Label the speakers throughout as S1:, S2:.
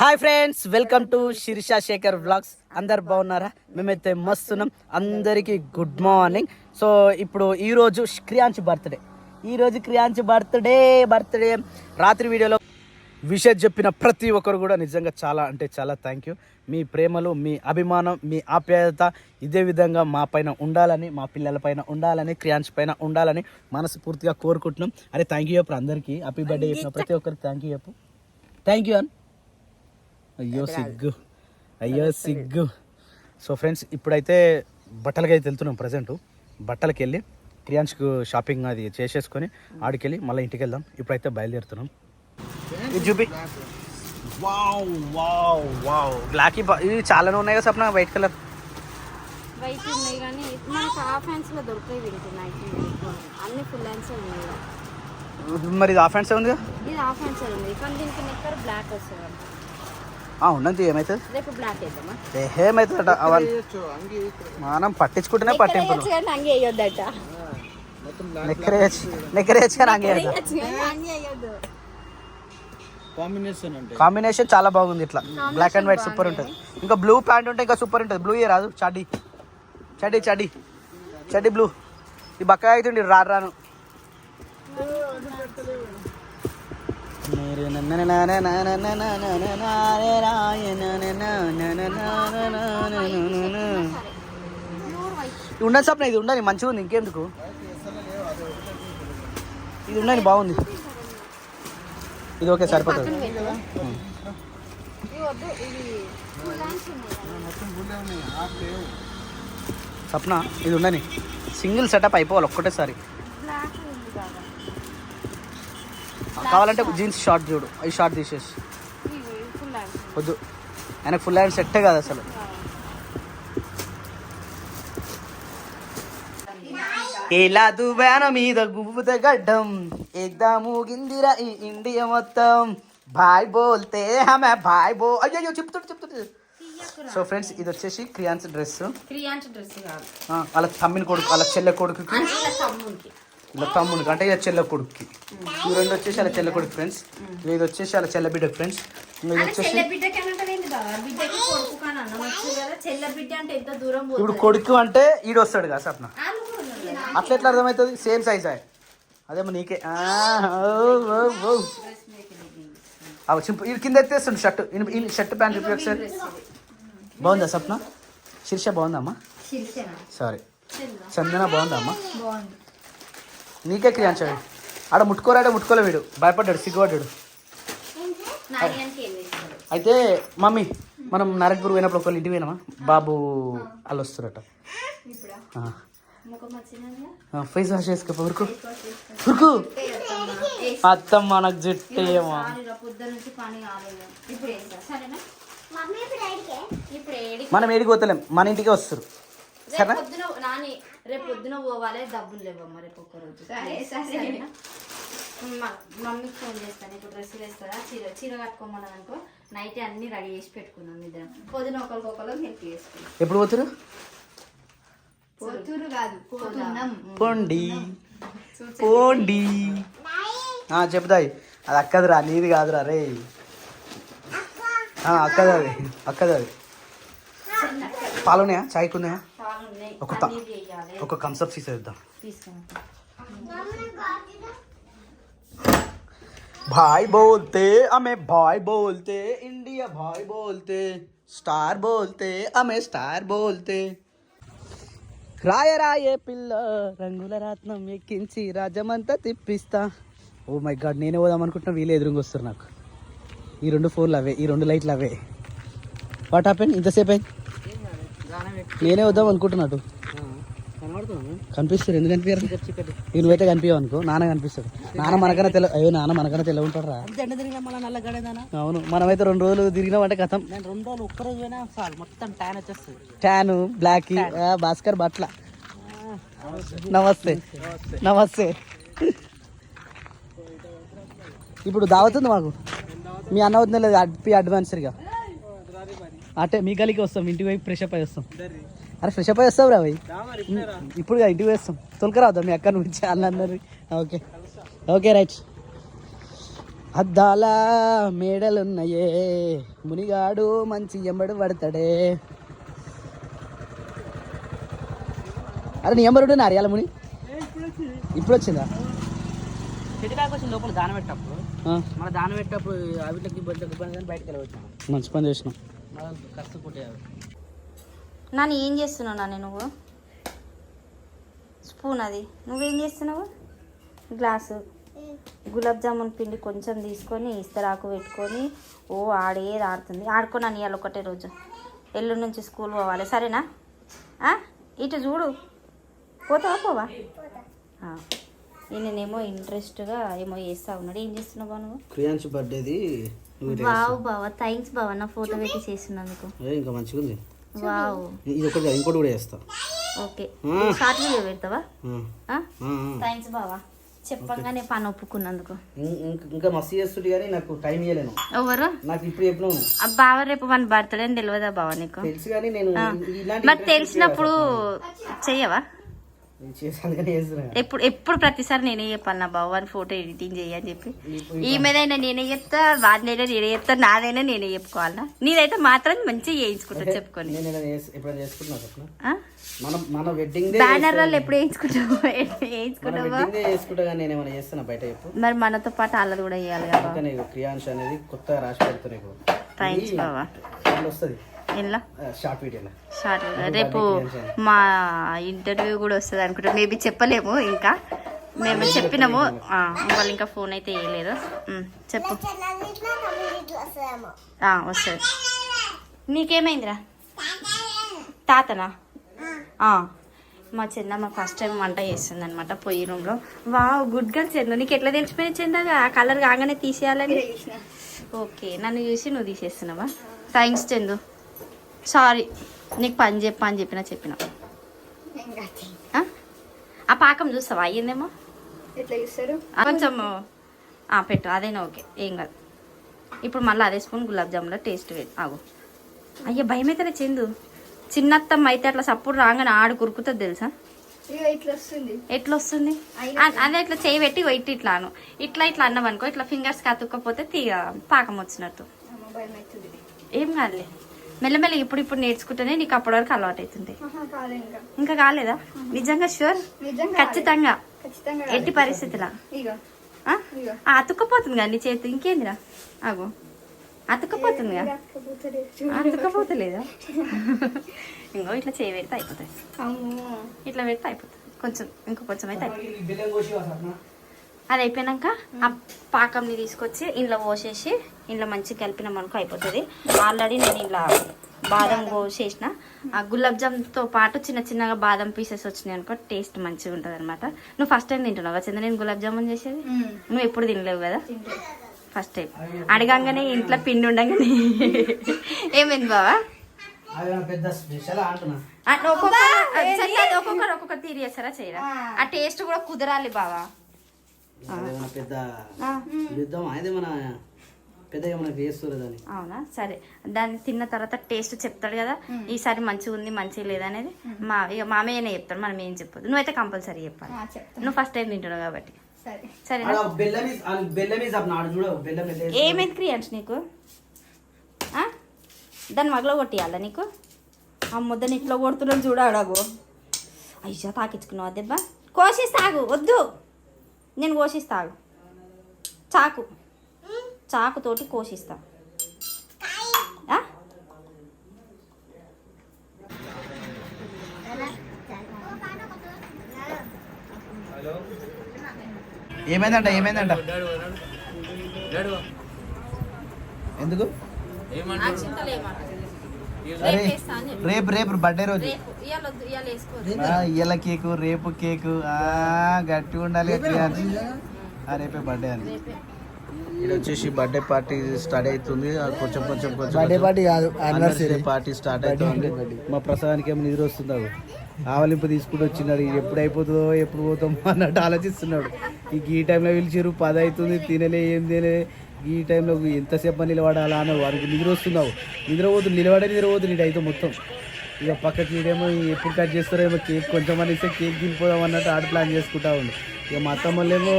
S1: Hi friends, welcome to Sirisha Shekhar vlogs. అందరు బాగున్నారా? మేమైతే మస్తున్నాం. అందరికీ గుడ్ మార్నింగ్. సో ఇప్పుడు ఈరోజు క్రియాంశ్ బర్త్డే రాత్రి వీడియోలో విషయం చెప్పిన ప్రతి ఒక్కరు కూడా నిజంగా చాలా అంటే చాలా థ్యాంక్ యూ. మీ ప్రేమలు, మీ అభిమానం, మీ ఆప్యాయత ఇదే విధంగా మా పైన ఉండాలని, మా పిల్లల పైన ఉండాలని, క్రియాంశ్ పైన ఉండాలని మనస్ఫూర్తిగా కోరుకుంటున్నాం. అరే థ్యాంక్ యూ చెప్పు అందరికీ. హ్యాపీ బర్త్డే చెప్పిన ప్రతి ఒక్కరికి థ్యాంక్ యూ చెప్పు. థ్యాంక్ యూ అన్. అయ్యో సిగ్గు. సో ఫ్రెండ్స్, ఇప్పుడైతే బట్టలకి అయితే వెళ్తున్నాం. ప్రజెంట్ బట్టలకి వెళ్ళి క్రియాంష్కు షాపింగ్ అది చేసేసుకొని ఆడికెళ్ళి మళ్ళీ ఇంటికి వెళ్దాం. ఇప్పుడైతే బయలుదేరుతున్నాం. ఇది చూపి. వావ్ వావ్ వావ్, బ్లాక్ ఇవి చాలానే ఉన్నాయి కదా సప్న. వైట్ కలర్
S2: వైట్ ఉన్నాయి కానీ మనకు హాఫ్ హ్యాండ్స్ లో దొరుకుతాయి. అన్ని ఫుల్ హ్యాండ్స్ ఉన్నాయి.
S1: మరి ఇది హాఫ్ హ్యాండ్స్ ఉంది కదా?
S2: ఇది హాఫ్ హ్యాండ్స్ ఉంది కానీ దీనికి నెక్కర్ బ్లాక్ వస్తుంది.
S1: ఉన్నది ఏమవుతుంది?
S2: రేపు బ్లాక్ వేద్దామా?
S1: ఏమవుతుందట అవన్నీ మనం పట్టించుకుంటేనే పట్టింపులు.
S2: అంగి వేయొద్దట.
S1: నెక్కరేసి కాంబినేషన్ చాలా బాగుంది. ఇట్లా బ్లాక్ అండ్ వైట్ సూపర్ ఉంటుంది. ఇంకా బ్లూ ప్యాంట్ ఉంటే ఇంకా సూపర్ ఉంటుంది. బ్లూ రాదు, చడ్డీ చడ్డీ చడ్డీ చడ్డీ బ్లూ. ఈ బక్క అవుతుంది రాను. ఉండదు సప్న, ఇది ఉండని మంచిగా ఉంది. ఇంకెందుకు ఇది ఉండని, బాగుంది. ఇది ఓకే, సరిపోతుంది. సప్న ఇది ఉండని, సింగిల్ సెటప్ అయిపోవాలి ఒక్కటేసారి. కావాలంటే జీన్స్ షార్ట్ చూడు, అవి షార్ట్ తీసేసి. వద్దు, ఆయనకు ఫుల్ హ్యాండ్ సెట్టే కాదు అసలు. ఇలా దువ్వాన మీద గువ్వుత గడ్డం ఎగ్దాము గిందిరా ఈ ఇండియా మొత్తం. బాయ్ బోల్తే హమే బాయ్ బో. అయ్యో చెప్తుంటే. సో ఫ్రెండ్స్, ఇది వచ్చేసి క్రియాంశ్ డ్రెస్. వాళ్ళ తమ్మిని కొడుకు, వాళ్ళ చెల్లె కొడుకుకి, ఇలా తమ్ముడికి అంటే ఇలా చెల్ల కొడుకుకి. ఈ రెండు వచ్చేసి అలా చెల్ల కొడుకు ఫ్రెండ్స్. ఇది వచ్చేసి అలా చెల్ల బిడ్డకు ఫ్రెండ్స్. ఇది వచ్చేసి ఇప్పుడు కొడుకు అంటే ఈడు వస్తాడు కదా సప్న. అట్లా ఎట్లా అర్థమవుతుంది? సేమ్ సైజ్ అదేమో నీకే. ఇది కింద ఎత్తేస్తుండు షర్ట్. షర్ట్ ప్యాంట్ చూపి ఒకసారి. బాగుందా సప్న? శిరీష బాగుందమ్మా? సారీ చందన బాగుందమ్మా? నీకే క్రియాంశ్ ఆడ ముట్టుకోరాడే ముట్టుకోలే. వీడు భయపడ్డాడు, సిగ్గుపడ్డాడు. అయితే మమ్మీ, మనం నరక్పూర్ పోయినప్పుడు ఒకళ్ళు ఇంటికి పోయినామా? బాబు వాళ్ళు వస్తురట. ఫేస్ వాష్ చేసుకో. ఉరుకు ఉరుకు. అత్తమ్మ నాకు జుట్టేమో. మనం ఏడికి పోతలేం, మన ఇంటికే వస్తారు. సరేనా?
S2: రేపు పొద్దున పోవాలి, డబ్బులు లేవమ్మా రేపు ఒక్కరోజు. మమ్మీకి ఫోన్ చేస్తాను. ఇప్పుడు డ్రెస్సులు వేస్తారా, చీర కట్టుకోమని అనుకో. నైట్ అన్ని రెడీ చేసి పెట్టుకున్నాం. ఇద్దరం పొద్దున ఒకరికొకరు హెల్ప్ చేసుకున్నాం.
S1: ఎప్పుడు పోతురు?
S2: పోతురు కాదు, పోతున్నాం.
S1: పోండి పోండి. చెప్తాయి. అది అక్కదిరా, నీది కాదురా రే. అక్కది. పాలున్నాయా? చాయ్కి ఉన్నాయా? ఒక కన్సెప్ట్ తీసేద్దాం. भाई बोलते हमें भाई बोलते, इंडिया भाई बोलते, स्टार बोलते हमें स्टार बोलते. రాయే పిల్ల రంగుల రత్నం ఎక్కించి రాజమంతా తిప్పిస్తా. ఓ మై గాడ్, నేనే పోదాం అనుకుంటున్నా, వీళ్ళు ఎదురుగా వస్తారు నాకు. ఈ రెండు ఫోన్లు అవే, ఈ రెండు లైట్లు అవే. What happen? ఇంతసేపు అయింది. నేనే వద్దాం అనుకుంటున్నాడు. కనిపిస్తారు. ఎందుకు కనిపించారు? నువ్వైతే కనిపించావు అనుకో, నాన్న కనిపిస్తాడు. నాన్న మనకన్నా తెల్ల ఉంటాడు రా. అవును, మనమైతే 2 రోజులు తిరిగినామంటే కథం. 2 రోజులు ఒక్కరోజు పోయినా చాలు, మొత్తం ట్యాన్ వచ్చేస్తుంది. Tan black. భాస్కర్ బట్ల. నమస్తే. ఇప్పుడు దావతుంది మాకు. మీ అన్న వద్ద లేదు అడ్వాన్సర్గా. అంటే మీ గలికి వస్తాం, ఇంటికి పోయి ఫ్రెష్ అప్ అయి వస్తాం. అరే ఫ్రెష్ అప్ అయి వస్తావు రా భయ్. ఇప్పుడు ఇంటికి వేస్తాం. తొలకరావద్దాం మీ అక్క నుంచి అన్నది. Okay right. అద్దాల మేడలున్నాయే మునిగాడు మంచి ఎంబడి పడతాడే. అరే నీ ఎంబరుడు నారియాల ముని ఇప్పుడు వచ్చిందా?
S3: చెట్టుకాయకు వచ్చిన లోపల దానం పెట్టప్పుడు మన దానం పెట్టప్పుడు అవిట్లకి బొడ్లకి ఇబ్బంది కానీ బయటకు వెళ్ళవచ్చు.
S1: మంచి పని చేసినాం.
S3: ఖర్చు కొట్టేయాలి.
S2: నన్ను ఏం చేస్తున్నావు నాన్న నువ్వు? స్పూన్ అది నువ్వేం చేస్తున్నావు? గ్లాసు గులాబ్ జామున్ పిండి కొంచెం తీసుకొని ఇస్తరాకు పెట్టుకొని ఆడేది ఆడుతుంది. ఆడుకొని అని ఇవాళ ఒకటే రోజు, ఎల్లుండి నుంచి స్కూల్ పోవాలి సరేనా? ఇటు చూడు, పోతావా పోవా? నేనేమో ఇంట్రెస్ట్గా ఏమో చేస్తా ఉన్నాడు. ఏం చేస్తున్నావు బావ నువ్వు?
S1: క్రియాన్స్ బర్త్డేది.
S2: వావ్ బావ, థ్యాంక్స్ బావ నా ఫోటో పెట్టి చేసినందుకు.
S1: ఇంకా మంచిగా ఉంది.
S2: వావ్,
S1: ఇది ఒకటి ఇంకోటి కూడా చేస్తా.
S2: ఓకే, షార్ట్ వీడియో పెడతావా? థ్యాంక్స్ బావా, చెప్పంగానే పని ఒప్పుకున్నందుకు.
S1: ఇంకా మస్తు చేస్తుంది కానీ నాకు టైం ఇవ్వలేను.
S2: ఎవరు?
S1: నాకు ఇప్పుడు చెప్పినాను.
S2: బావ రేపు మన బర్త్డే అని తెలియదా బావ నీకు?
S1: తెలుసు కానీ నేను
S2: మరి తెలిసినప్పుడు చెయ్యవా? ఎప్పుడు ప్రతిసారి నేనే చెప్పాను నా బావ అని ఫోటో ఎడిటింగ్ చెయ్యని చెప్పి. ఈమెదైనా నేనే చెప్తా, వాడినైనా నేనే చెప్తా, నాదైనా నేనే చెప్పుకోవాలనా? నీదైతే మాత్రం మంచిగా చేయించుకుంటా చెప్పుకొని. బ్యానర్ వాళ్ళు ఎప్పుడు వేయించుకుంటావు? మరి మనతో పాటు వాళ్ళది కూడా వేయాలి కదా. థ్యాంక్స్ బావా. ఎలా షార్ట్ రేపు మా ఇంటర్వ్యూ కూడా వస్తుంది అనుకుంటా. మేబీ చెప్పలేము, ఇంకా మేము చెప్పినాము. వాళ్ళు ఇంకా ఫోన్ అయితే వేయలేదు. చెప్పు. వస్తుంది. నీకేమైందిరా? తాతనా? మా చెందమ్మ ఫస్ట్ టైం వంట చేస్తుంది అనమాట పొయ్యి రూమ్లో. Good girl Chandu. నీకు ఎట్లా తెలిసిపోయింది చందగా ఆ కలర్ కాగానే తీసేయాలని? ఓకే, నన్ను చూసి నువ్వు తీసేస్తున్నావా? Thanks Chandu, sorry. నీకు పని చెప్పిన ఆ పాకం చూస్తావా? అయ్యిందేమో.
S4: ఎట్లా చూస్తారు?
S2: కొంచెం పెట్టు, అదైనా ఓకే, ఏం కాదు. ఇప్పుడు మళ్ళీ అదే స్పూన్ గులాబ్ జామున్లో టేస్ట్ ఆగు. అయ్యా భయం అవుతారా చందు? చిన్నత్తమ్మ అయితే అట్లా సప్పుడు రాగానే ఆడు కురుకుతుంది తెలుసా? ఎట్లా వస్తుంది? అదే ఇట్లా చేయి పెట్టి ఇట్లాను ఇట్లా అన్నాం అనుకో, ఇట్లా ఫింగర్స్ కతుక్కపోతే పాకం వచ్చినట్టు. ఏం కాదులే, మెల్లమెల్ల ఇప్పుడు నేర్చుకుంటేనే నీకు అప్పటి వరకు అలవాటు అవుతుంది. ఇంకా కాలేదా? నిజంగా షూర్? ఖచ్చితంగా ఎట్టి పరిస్థితిలా అతుక్కపోతుంది కదా నీ చేతి. ఇంకేందిరా ఆగు, అతుక్కపోతుంది కదా. అతుక్కపోతలేదా? ఇంకో ఇట్లా చేయి పెడితే అయిపోతుంది. ఇట్లా పెడితే అయిపోతుంది. ఇంకో కొంచెం అయితే అయిపోతుంది. అది అయిపోయాక ఆ పాకంని తీసుకొచ్చి ఇంట్లో పోసేసి ఇంట్లో మంచిగా కలిపినాం అనుకో అయిపోతుంది. ఆల్రెడీ నేను ఇంట్లో బాదం కోసేసిన. ఆ గులాబ్ జామ్తో పాటు చిన్న చిన్నగా బాదం పీసెస్ వచ్చినాయి అనుకో, టేస్ట్ మంచిగా ఉంటుంది అనమాట. నువ్వు ఫస్ట్ టైం తింటున్నావు చంద్ర నేను గులాబ్ జామున్ చేసేది? నువ్వు ఎప్పుడు తినలేవు కదా, ఫస్ట్ టైం. అడగంగానే ఇంట్లో పిండి ఉండగానే ఏమైంది బావా? ఒక్కొక్కరు తీరి చేస్తారా చేయరా? ఆ టేస్ట్ కూడా కుదరాలి బావా. అవునా? సరే, దాన్ని తిన్న తర్వాత టేస్ట్ చెప్తాడు కదా, ఈసారి మంచిగా ఉంది మంచిగా లేదనేది మామయ్యనే చెప్తాడు, మనం ఏం చెప్పదు. నువ్వైతే కంపల్సరీ చెప్పాలి, నువ్వు ఫస్ట్ టైం తింటున్నావు కాబట్టి. సరే, ఏమైంది క్రియాన్స్ నీకు? దాన్ని మగలో కొట్టియాలా నీకు? ఆ ముద్దని ఇట్లా కొడుతున్నాను చూడాడాగు. అయ్యా తాకించుకున్నావు దెబ్బ. కోసిస్తాగు, వద్దు నేను కోసిస్తాగు. చాకుతోటి కోసిస్తా.
S1: ఏమైందంట? ఎందుకు? రేపు బర్త్డే రోజు ఇయ్యాల కేకు, రేపు కేకు గట్టిగా ఉండాలి. రేపే బర్త్డే అని ఇది వచ్చేసి బర్త్డే పార్టీ స్టార్ట్ అవుతుంది. కొంచెం బర్త్డే పార్టీ కాదు, యానివర్సరీ పార్టీ స్టార్ట్ అవుతుంది. మా ప్రసాదానికి ఏమో నిద్ర వస్తుంది. ఆవలింపు తీసుకుంటూ వచ్చినాడు. ఎప్పుడు అయిపోతుందో ఎప్పుడు పోతాం అన్నట్టు ఆలోచిస్తున్నాడు. ఈ టైంలో పిలిచారు, 10 అవుతుంది, తినలే ఏం తినలే. ఈ టైంలో ఎంతసేపు నిలబడాలా అని వారికి నిద్ర వస్తున్నావు. నిద్రపోతుంది నిలబడుతుంది ఇటు అయితే మొత్తం
S4: ఇక పక్కకి ఇదేమో ఎప్పుడు కట్ చేస్తారేమో కేక్ కొంచెం ఇస్తే కేక్ తినిపోదాం అన్నట్టు ఆడ ప్లాన్ చేసుకుంటా ఉండు. ఇక మా అత్తమ్మలేమో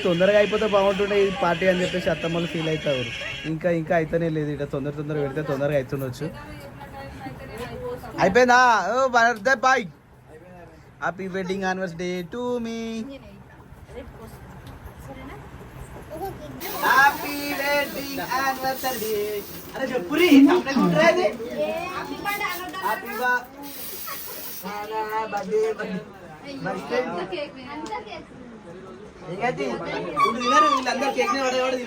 S4: తొందరగా అయిపోతే బాగుంటుండే ఈ పార్టీ అని చెప్పేసి అత్తమ్మలు ఫీల్ అవుతారు. ఇంకా అయితేనే లేదు, ఇక తొందరగా పెడితే తొందరగా అవుతుండొచ్చు. అయిపోయిందా? ఓ birthday boy, happy wedding anniversary to మీ.
S1: Happy wedding anniversary. అరే చెప్పురి హ్యాపీ ఏంటి తినరు వీళ్ళందరూ కేక్ పడేవాడు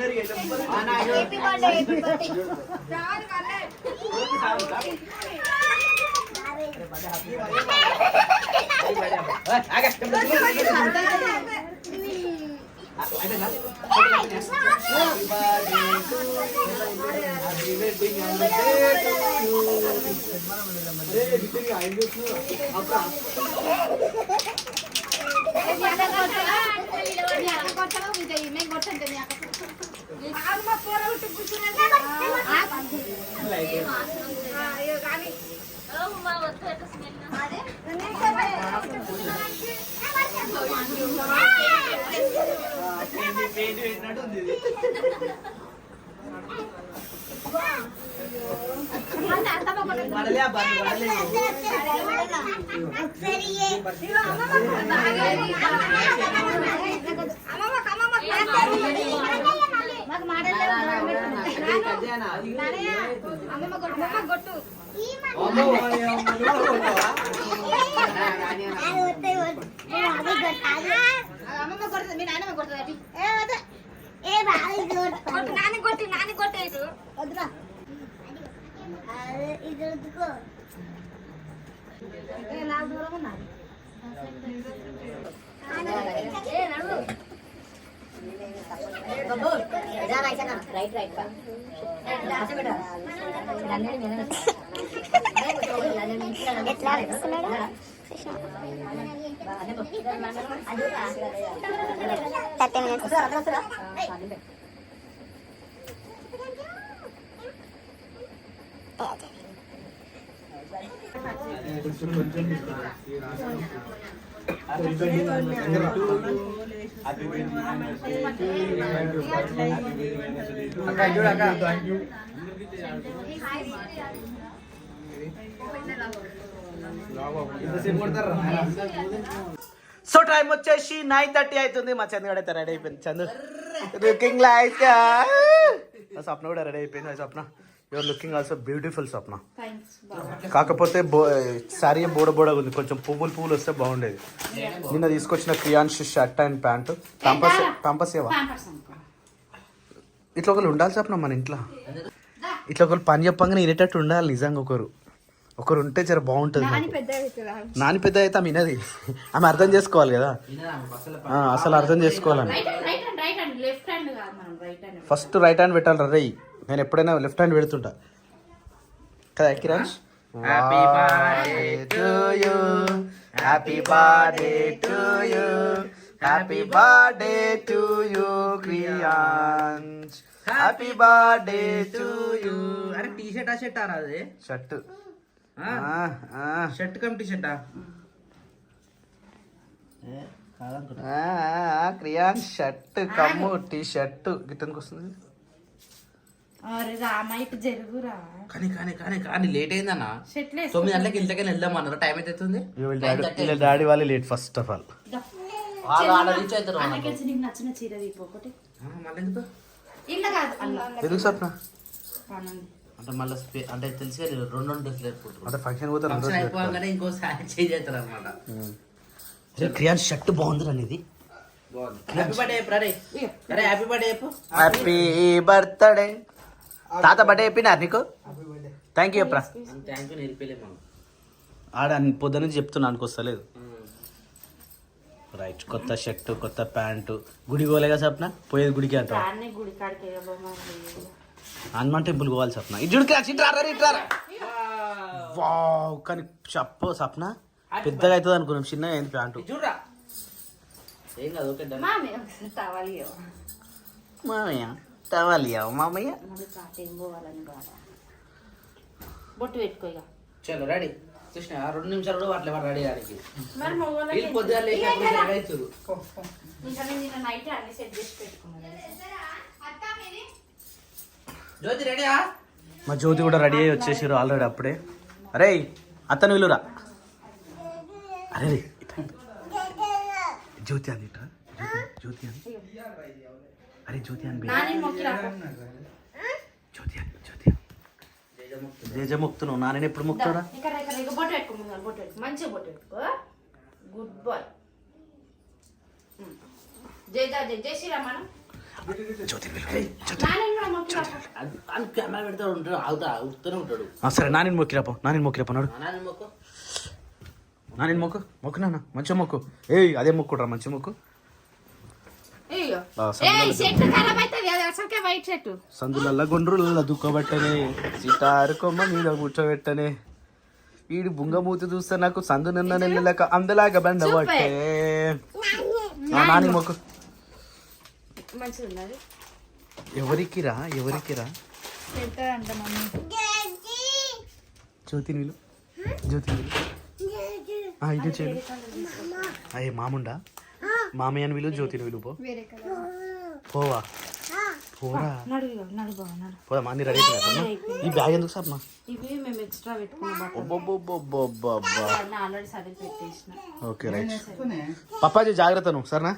S1: సో టైం వచ్చేసి 9:30 అవుతుంది. మా చంద్రగడ అయితే రెడీ అయిపోయింది. చంద్ర లుకింగ్ లైక్ స్వప్న కూడా రెడీ అయిపోయింది. స్వప్న యువర్ లుకింగ్ ఆల్సో బ్యూటిఫుల్ స్వప్న. కాకపోతే శారీ బోడగా ఉంది, కొంచెం పువ్వులు వస్తే బాగుండేది. నిన్న తీసుకొచ్చిన క్రియాన్స్ షర్ట్ అండ్ ప్యాంటు పంపస్ ఏవా ఇట్లా ఒకరు ఉండాలి స్వప్న మన ఇంట్లో. ఇట్లా ఒకరు పని చెప్పంగానే వినేటట్టు ఉండాలి. నిజంగా ఒకరు ఉంటే జర బాగుంటుంది. నాని పెద్ద అయితే ఆమె వినది, ఆమె అర్థం చేసుకోవాలి కదా, అసలు అర్థం చేసుకోవాలని. ఫస్ట్ రైట్ హ్యాండ్ పెట్టాలి రై. నేను ఎప్పుడైనా లెఫ్ట్ హ్యాండ్ పెడుతుంటా కదా కిరాన్స్. Happy birthday to you, happy birthday to you, happy birthday to you క్రియాన్స్, హ్యాపీ బర్త్డే టు యు.
S3: అరే టీ షర్ట్ ఆ షర్ట్ ఆరా అది
S1: షర్ట్
S3: షర్ట్ కమ్ టీ షర్టా
S1: క్రియాన్ షర్ట్ కమ్ము టీ షర్ట్ గిట్టనికి వస్తుంది.
S3: కానీ లేట్ అయిందన్న. 9 గంటలకి ఇంతకని వెళ్దాం అన్నారు. టైం అయితే అవుతుంది.
S1: డాడీ వాళ్ళు late first of all.
S3: Reach అవుతారు.
S2: నచ్చిన చీర ఒకటి
S1: ఎందుకు స్వప్న
S3: అంటే మళ్ళీ అంటే తెలిసి 2 డ్రెస్లు వేసుకుంటారు.
S1: అంటే ఫంక్షన్ పోతే
S3: ఫంక్షన్ అయిపోగానే ఇంకో చేంజ్ అవుతారు అనమాట.
S1: క్రియాన్ షర్ట్ బాగుంది అనేది.
S3: హ్యాపీ బర్త్డే అరే హ్యాపీ బర్త్డే చెప్పు.
S1: Happy birthday. తాత బర్త్డే చెప్పినారు నీకు? థ్యాంక్ యూ చెప్పరా.
S3: థ్యాంక్ యూ నేర్పలేము
S1: ఆడ పొద్దు నుంచి చెప్తున్నా అనుకొస్తలేదు. రైట్, కొత్త షర్ట్ కొత్త ప్యాంటు. గుడికి పోలేగా సప్న? పోయేది గుడికి అంట. హనుమాన్ టెంపుల్ పోవాలి సప్న. వావ్, కానీ చెప్పు సప్న పెద్దగా అవుతుంది అనుకున్నాం, చిన్నగా అయింది ప్యాంటు.
S3: ఏం కాదు ఓకే డన్.
S1: మామయ్య టవలియా మామయ్య.
S2: బొట్టు పెట్టుకో ఇక.
S1: చలో రెడీ చూసిన 2 నిమిషాలు కూడా అట్లా రెడీ అయ్యానికి
S2: మరి మొగోళ్ళకి
S1: వీళ్ళు పొద్దుగా లేకపోతే అవుతారు.
S2: ఇంకా నేను నైట్ అన్ని సెట్ చేసి పెట్టుకున్నాను.
S1: జ్యోతి రెడీయా? మా జ్యోతి కూడా రెడీ అయ్యి వచ్చేసారు ఆల్రెడీ అప్పుడే. అరే అత్తను విలురా. అరే జ్యోతి అని ఇట్రా. జ్యోతి అని అరే జ్యోతి అని
S2: నాని మొక్కిరా
S1: జ్యోతి అని జ్యోతి అని జేజ మొక్కుతున్నావు. నాన్న ఎప్పుడు మొక్కుతాడా?
S2: ఇక్కడ ఇక్కడ ఇక బొట్టు పెట్టుకో ముందు బొట్టు పెట్టుకో మంచిగా బొట్టు పెట్టుకో. Good boy. జై జై జై జై శ్రీరామ్ మనం
S1: జ్యోతి
S2: నాని కూడా మొక్కిరా
S3: కెమెరా పెడతా ఉంటాడు అవుతా అవుతూనే ఉంటాడు.
S1: సరే నాని మొక్కిరాపో నాని మొక్కిరాపో నాడు.
S3: నాన్న మొక్కు
S1: నాని మొక్కు మొక్కు నాన్న మంచిగా మొక్కు. ఏయ్ అదే మొక్కుడ్రా మంచిగా మొక్కు.
S2: అయ్యో ఏయ్ సెట్ ఖరాబ్ అవుతుంది అది అసలుకే వైట్ సెట్.
S1: సందులల్ల గుండ్రుల దుఃఖబట్టనే సితారు కొమ్మ మీద కూర్చోబెట్టనే వీడి బుంగమూతి చూస్తే నాకు సందు నిన్న నెల్లక అందలాగా బండ పట్టే. నాని మొక్కు.
S2: మంచిగా ఉన్నది.
S1: ఎవరికిరా ఎవరికిరా?
S2: పెడతాడంట మమ్మీ.
S1: జ్యోతిని విలు జ్యోతిని విలు. ఇదే చేయడు. అయ్యే మాముండా మామయ్యని విలు జ్యోతిని విలు. పోవా పోరా
S2: నడుగు నడుగు బావ నడు.
S1: పోదా మా అన్ని రెడీ అయిపోయినా. ఈ బ్యాగ్ ఎందుకు సార్ మా?
S2: ఇవి మేము ఎక్స్ట్రా పెట్టుకున్న
S1: ఒబ్బొబ్బొబ్బొబ్బొబ్బా.
S2: ఆల్రెడీ సర్ది పెట్టేసిన.
S1: Okay right. పప్పాజీ జాగ్రత్త నువ్వు సరేనా?